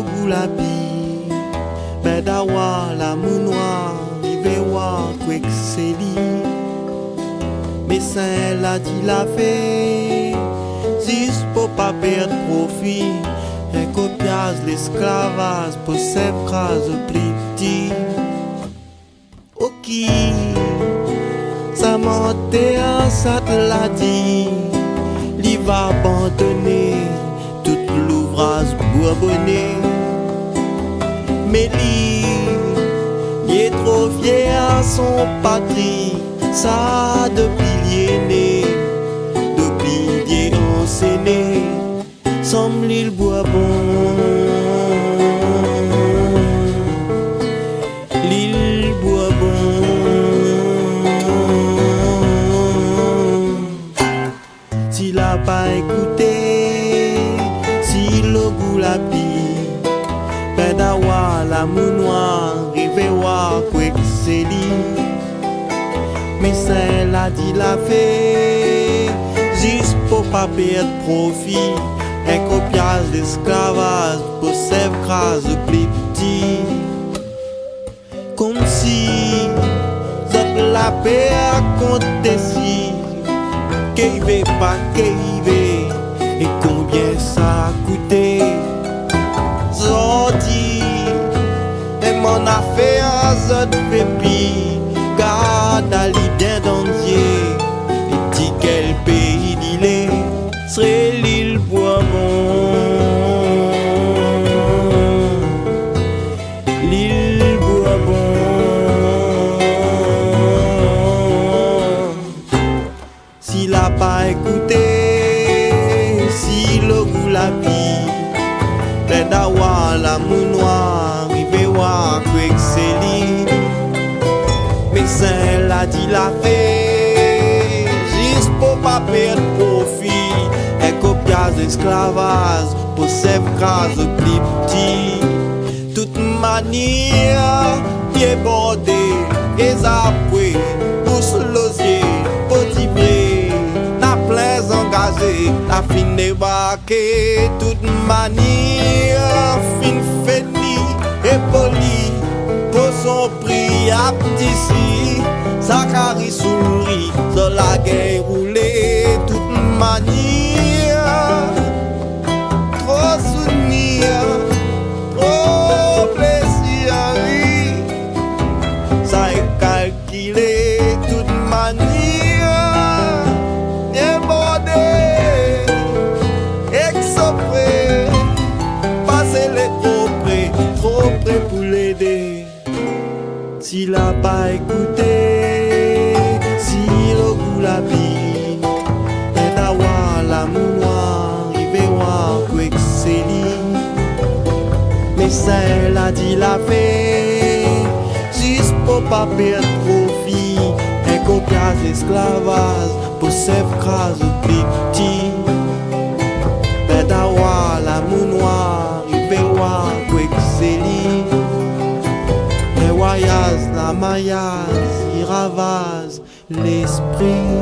goût la pi, bedawa la mounoir, rivewa kwek seli. Mais saint la dit la fait, juste pour pas perdre profit. Un copiage l'esclavage pour s'écrase plus petit. Ok, ça montait en ça te l'a dit. Il va abandonner tout l'ouvrage bourbonné. Mais il est trop fier à son patrie. Ça depuis l'aîné, depuis l'île enseigné, semble l'île Bourbon. L'île Bourbon. S'il a pas écouté, s'il le goût la pie, pedawa la mounoir, rivewa kwek seli. Mais ça l'a dit la fait, juste pour pas perdre profit. Un copiage d'esclavage pour s'écraser plus petit. Comme si la paix a compté si qu'il veut pas qu'il veut et combien ça a coûté. Sorti et mon affaire ça fait pire. Garde à l'idée d'entier et dit quel pays il est, serait l'île Bourbon. L'île Bourbon. S'il a pas écouté, si le goût la vie, pedawa la mounoir, rivewa kwek seli. Mais ça l'a dit la fait, juste pour pas perdre profit. Un copiage d'esclavage pour s'écraser plus petit. Toute manière, pied bordé, et après, pousse l'osier, petit bré, la plaise engagée, la fin débarquée. Toute manière, fin fini et poli, pour son prix à petit. Zachary sourit, sur la guerre roulée, toute manière. Trop souvenir, trop plaisir, oui. Ça est calculé, toute manière. Débordé, exprès, passer les trop près pour l'aider. S'il a pas écouté, s'il a goût la vie, pedawa la mounoir, rivewa kwek seli. Mais ça l'a dit la fait, juste pour pas perdre profit. Un copiage d'esclavage pour s'écraser plus petit. Pedawa la mounoir, rivewa kwek seli. La maillage, il ravage l'esprit.